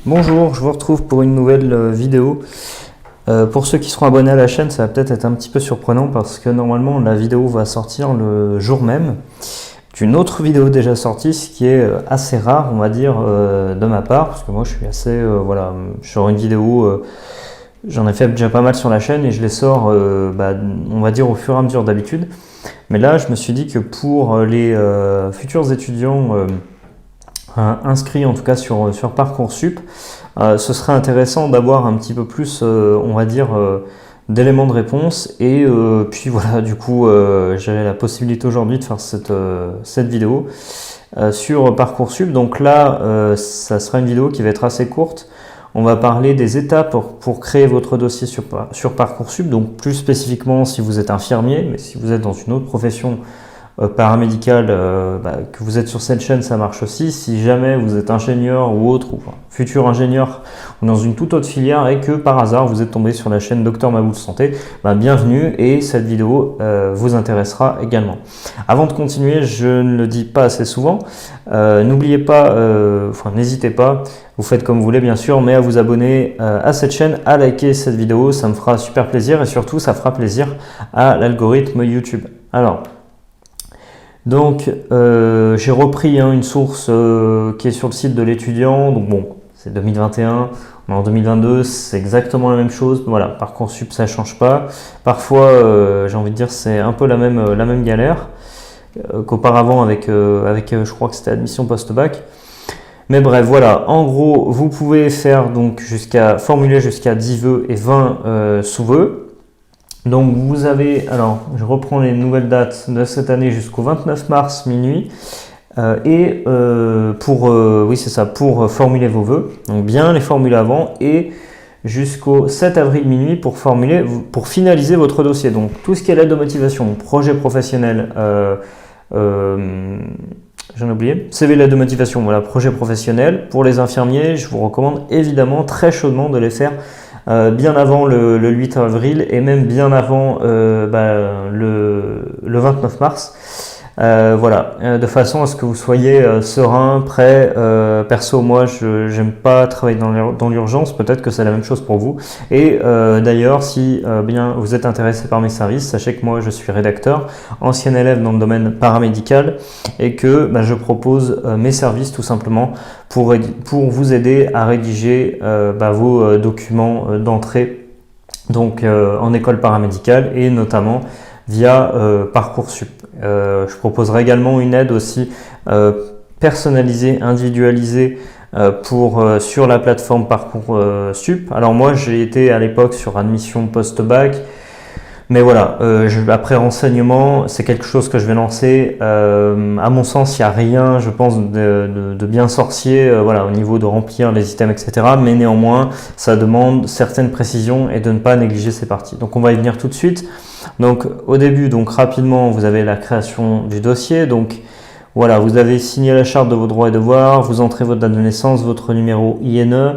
Bonjour, je vous retrouve pour une nouvelle vidéo. Pour ceux qui seront abonnés à la chaîne, ça va peut-être être un petit peu surprenant parce que normalement la vidéo va sortir le jour même d'une autre vidéo déjà sortie, ce qui est assez rare, on va dire, de ma part, parce que moi je suis assez, sur une vidéo, j'en ai fait déjà pas mal sur la chaîne et je les sors, on va dire, au fur et à mesure d'habitude. Mais là, je me suis dit que pour les futurs étudiants inscrits en tout cas sur Parcoursup, ce serait intéressant d'avoir un petit peu plus, on va dire, d'éléments de réponse. Et puis voilà, du coup, j'avais la possibilité aujourd'hui de faire cette vidéo sur Parcoursup. Donc là, ça sera une vidéo qui va être assez courte. On va parler des étapes pour créer votre dossier sur Parcoursup. Donc plus spécifiquement si vous êtes infirmier, mais si vous êtes dans une autre profession paramédical, que vous êtes sur cette chaîne, ça marche aussi. Si jamais vous êtes ingénieur ou autre, ou futur ingénieur, ou dans une toute autre filière et que par hasard vous êtes tombé sur la chaîne Dr Maboul Santé, bienvenue et cette vidéo vous intéressera également. Avant de continuer, je ne le dis pas assez souvent, n'oubliez pas, n'hésitez pas, vous faites comme vous voulez bien sûr, mais à vous abonner à cette chaîne, à liker cette vidéo, ça me fera super plaisir et surtout ça fera plaisir à l'algorithme YouTube. Alors, donc, j'ai repris une source qui est sur le site de l'étudiant. Donc bon, c'est 2021, on est en 2022, c'est exactement la même chose. Voilà, Parcoursup, ça change pas. Parfois, j'ai envie de dire, c'est un peu la même galère qu'auparavant avec, je crois que c'était admission post-bac. Mais bref, voilà. En gros, vous pouvez faire donc formuler jusqu'à 10 vœux et 20 sous-vœux. Donc vous avez, alors je reprends les nouvelles dates de cette année jusqu'au 29 mars minuit pour formuler vos vœux, donc bien les formuler avant et jusqu'au 7 avril minuit pour finaliser votre dossier. Donc tout ce qui est l'aide de motivation, projet professionnel, j'en ai oublié, CV l'aide de motivation, voilà, projet professionnel. Pour les infirmiers, je vous recommande évidemment très chaudement de les faire bien avant le 8 avril et même bien avant le 29 mars. De façon à ce que vous soyez serein, prêt. Perso, moi, je n'aime pas travailler dans l'urgence. Peut-être que c'est la même chose pour vous. Et d'ailleurs, si vous êtes intéressé par mes services, sachez que moi, je suis rédacteur, ancien élève dans le domaine paramédical et que je propose mes services tout simplement pour vous aider à rédiger vos documents d'entrée donc en école paramédicale et notamment via Parcoursup. Je proposerai également une aide aussi personnalisée, individualisée sur la plateforme Parcoursup. Alors moi j'ai été à l'époque sur admission post-bac, mais voilà, après renseignement, c'est quelque chose que je vais lancer. À mon sens, il n'y a rien, je pense, de bien sorcier au niveau de remplir les items, etc. Mais néanmoins, ça demande certaines précisions et de ne pas négliger ces parties. Donc on va y venir tout de suite. Donc au début, rapidement, vous avez la création du dossier. Donc voilà, vous avez signé la charte de vos droits et devoirs, vous entrez votre date de naissance, votre numéro INE.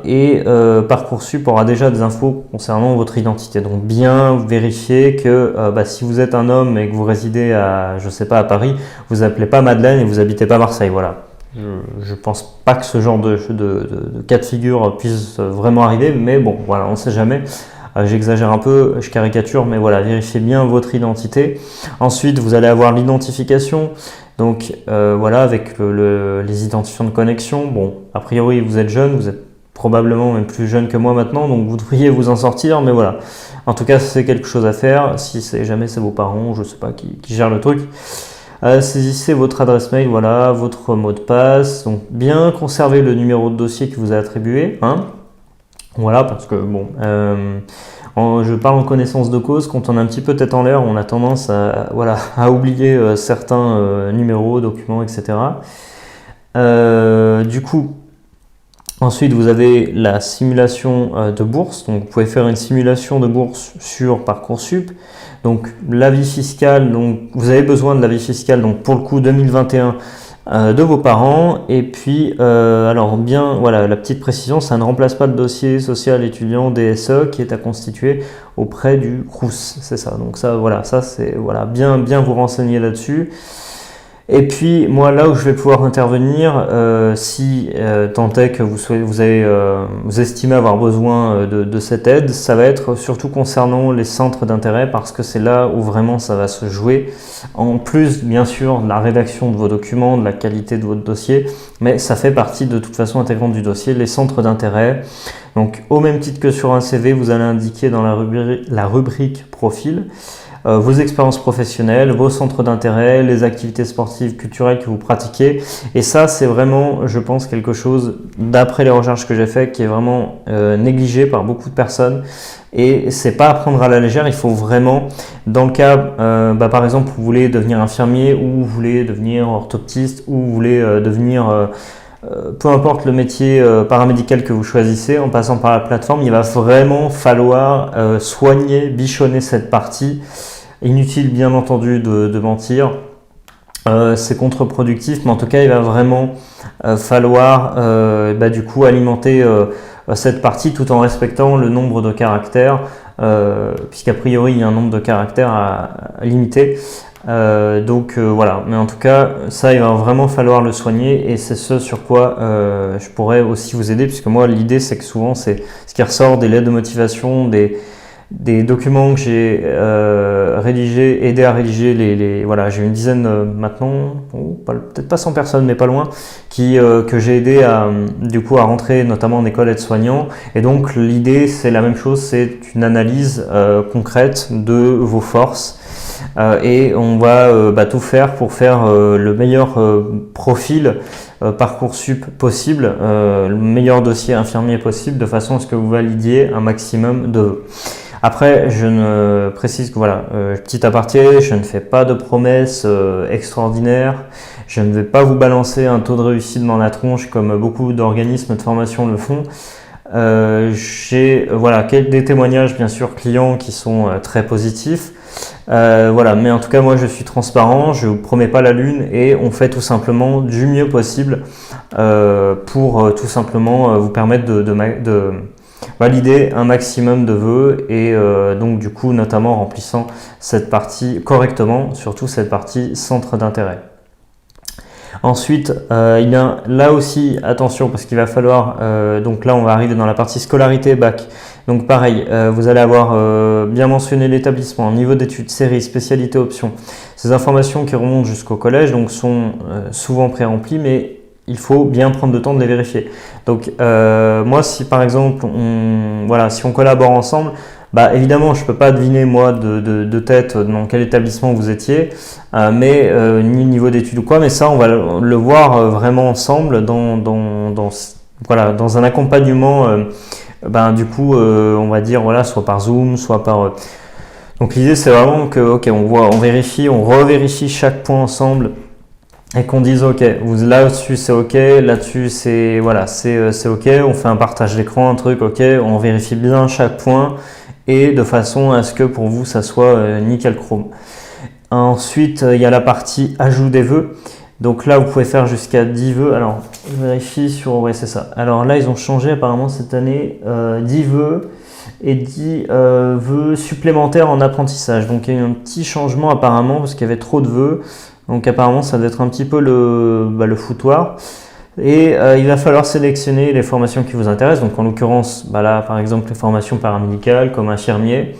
Et Parcoursup aura déjà des infos concernant votre identité. Donc bien vérifier que si vous êtes un homme et que vous résidez à Paris, vous appelez pas Madeleine et vous habitez pas Marseille. Voilà. Je pense pas que ce genre de cas de figure puisse vraiment arriver, mais bon, voilà, on ne sait jamais. J'exagère un peu, je caricature, mais voilà, vérifiez bien votre identité. Ensuite, vous allez avoir l'identification. Donc avec les identifiants de connexion. Bon, a priori vous êtes jeune, vous êtes probablement même plus jeune que moi maintenant, donc vous devriez vous en sortir, mais voilà. En tout cas, c'est quelque chose à faire. Si jamais c'est vos parents, je sais pas qui gère le truc. Saisissez votre adresse mail, voilà, votre mot de passe. Donc bien conserver le numéro de dossier qui vous a attribué, Voilà, parce que bon, je parle en connaissance de cause. Quand on a un petit peu tête en l'air, on a tendance à oublier certains numéros, documents, etc. Du coup, ensuite vous avez la simulation de bourse. Donc vous pouvez faire une simulation de bourse sur Parcoursup. Donc l'avis fiscal, donc vous avez besoin de l'avis fiscal, donc pour le coup 2021. De vos parents et puis la petite précision, ça ne remplace pas le dossier social étudiant DSE qui est à constituer auprès du Crous, c'est ça. Donc ça c'est bien vous renseigner là-dessus. Et puis moi là où je vais pouvoir intervenir, si tant est que vous estimez avoir besoin de cette aide, ça va être surtout concernant les centres d'intérêt parce que c'est là où vraiment ça va se jouer. En plus bien sûr de la rédaction de vos documents, de la qualité de votre dossier, mais ça fait partie de toute façon intégrante du dossier, les centres d'intérêt. Donc au même titre que sur un CV, vous allez indiquer dans la rubrique profil vos expériences professionnelles, vos centres d'intérêt, les activités sportives, culturelles que vous pratiquez. Et ça, c'est vraiment, je pense, quelque chose, d'après les recherches que j'ai faites, qui est vraiment négligé par beaucoup de personnes. Et c'est pas à prendre à la légère, il faut vraiment, dans le cas, par exemple, vous voulez devenir infirmier ou vous voulez devenir orthoptiste ou vous voulez devenir... peu importe le métier paramédical que vous choisissez, en passant par la plateforme, il va vraiment falloir soigner, bichonner cette partie. Inutile bien entendu de mentir, c'est contre-productif, mais en tout cas il va vraiment falloir du coup alimenter cette partie tout en respectant le nombre de caractères, puisqu'a priori il y a un nombre de caractères à limiter. Voilà, mais en tout cas ça il va vraiment falloir le soigner et c'est ce sur quoi je pourrais aussi vous aider, puisque moi l'idée c'est que souvent c'est ce qui ressort des lettres de motivation, des documents que j'ai rédigés, aidé à rédiger voilà, j'ai une dizaine maintenant, peut-être pas 100 personnes mais pas loin, que j'ai aidé à rentrer notamment en école aide-soignant. Et donc l'idée c'est la même chose, c'est une analyse concrète de vos forces. Et on va tout faire pour faire le meilleur profil Parcoursup possible, le meilleur dossier infirmier possible, de façon à ce que vous validiez un maximum de vœux. Après, je ne précise que voilà, petit aparté, je ne fais pas de promesses extraordinaires, je ne vais pas vous balancer un taux de réussite dans la tronche comme beaucoup d'organismes de formation le font. J'ai des témoignages bien sûr clients qui sont très positifs. Mais en tout cas moi je suis transparent, je vous promets pas la lune et on fait tout simplement du mieux possible pour tout simplement vous permettre de valider un maximum de vœux et donc du coup notamment en remplissant cette partie correctement, surtout cette partie centre d'intérêt. Ensuite, il y a là aussi, attention, parce qu'il va falloir, donc là on va arriver dans la partie scolarité bac. Donc pareil, vous allez avoir bien mentionné l'établissement, niveau d'études, série, spécialité, option. Ces informations qui remontent jusqu'au collège donc sont souvent pré-remplies, mais il faut bien prendre le temps de les vérifier. Donc moi, si par exemple, si on collabore ensemble, évidemment, je ne peux pas deviner moi de tête dans quel établissement vous étiez, ni le niveau d'études ou quoi, mais ça, on va le voir vraiment ensemble dans un accompagnement, on va dire, soit par Zoom, soit par... Donc l'idée, c'est vraiment que, on vérifie, on revérifie chaque point ensemble et qu'on dise, là-dessus c'est ok, là-dessus c'est ok, on fait un partage d'écran, un truc, on vérifie bien chaque point, et de façon à ce que pour vous ça soit nickel chrome. Ensuite il y a la partie ajout des vœux, donc là vous pouvez faire jusqu'à 10 vœux. Alors je vérifie c'est ça. Alors là ils ont changé apparemment cette année, 10 vœux et 10 vœux supplémentaires en apprentissage, donc il y a eu un petit changement apparemment parce qu'il y avait trop de vœux, donc apparemment ça doit être un petit peu le foutoir. Et il va falloir sélectionner les formations qui vous intéressent. Donc en l'occurrence, là par exemple les formations paramédicales comme infirmier.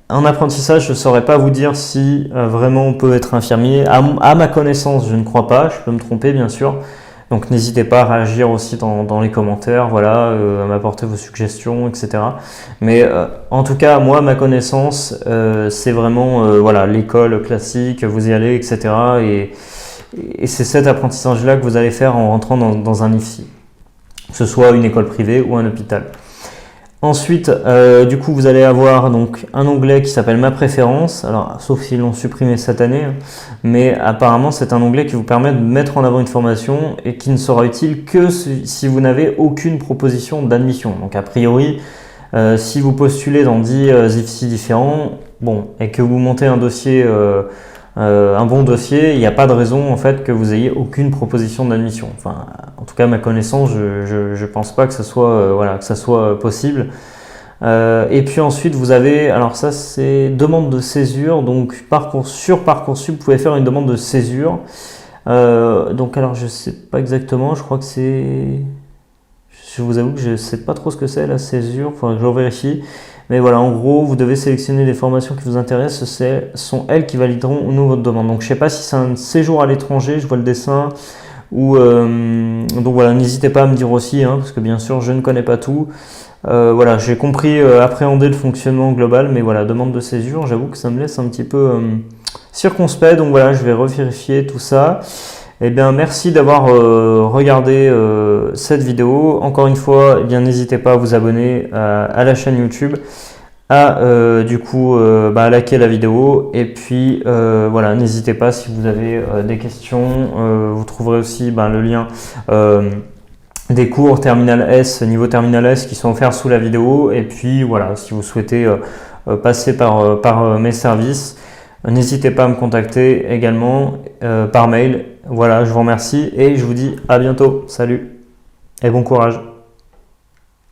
En apprentissage, je ne saurais pas vous dire si vraiment on peut être infirmier. À ma connaissance, je ne crois pas. Je peux me tromper bien sûr. Donc n'hésitez pas à réagir aussi dans les commentaires, à m'apporter vos suggestions, etc. Mais en tout cas, moi, à ma connaissance, c'est vraiment l'école classique, vous y allez, etc. Et c'est cet apprentissage-là que vous allez faire en rentrant dans un IFSI, que ce soit une école privée ou un hôpital. Ensuite, vous allez avoir donc un onglet qui s'appelle Ma préférence, alors sauf s'ils l'ont supprimé cette année, mais apparemment c'est un onglet qui vous permet de mettre en avant une formation et qui ne sera utile que si vous n'avez aucune proposition d'admission. Donc a priori, si vous postulez dans 10 IFSI différents, et que vous montez un dossier... un bon dossier, il n'y a pas de raison en fait que vous ayez aucune proposition d'admission. En tout cas, à ma connaissance, je pense pas que ça soit possible. Et puis ensuite vous avez, alors ça c'est demande de césure, donc sur Parcoursup vous pouvez faire une demande de césure. Donc alors je sais pas exactement, je crois que c'est... Je vous avoue que je sais pas trop ce que c'est la césure, faudrait que je vérifie. Mais voilà, en gros, vous devez sélectionner les formations qui vous intéressent, ce sont elles qui valideront ou non votre demande. Donc je sais pas si c'est un séjour à l'étranger, je vois le dessin, ou donc voilà, n'hésitez pas à me dire aussi, hein, parce que bien sûr je ne connais pas tout. Voilà, j'ai compris appréhender le fonctionnement global, mais voilà, demande de césure, j'avoue que ça me laisse un petit peu circonspect, donc voilà, je vais revérifier tout ça. Eh bien, merci d'avoir regardé cette vidéo. Encore une fois, eh bien, n'hésitez pas à vous abonner à la chaîne YouTube, à à liker la vidéo. Et puis voilà, n'hésitez pas si vous avez des questions. Vous trouverez aussi le lien des cours Terminal S, niveau Terminal S qui sont offerts sous la vidéo. Et puis voilà, si vous souhaitez passer par mes services, n'hésitez pas à me contacter également par mail. Voilà, je vous remercie et je vous dis à bientôt. Salut et bon courage.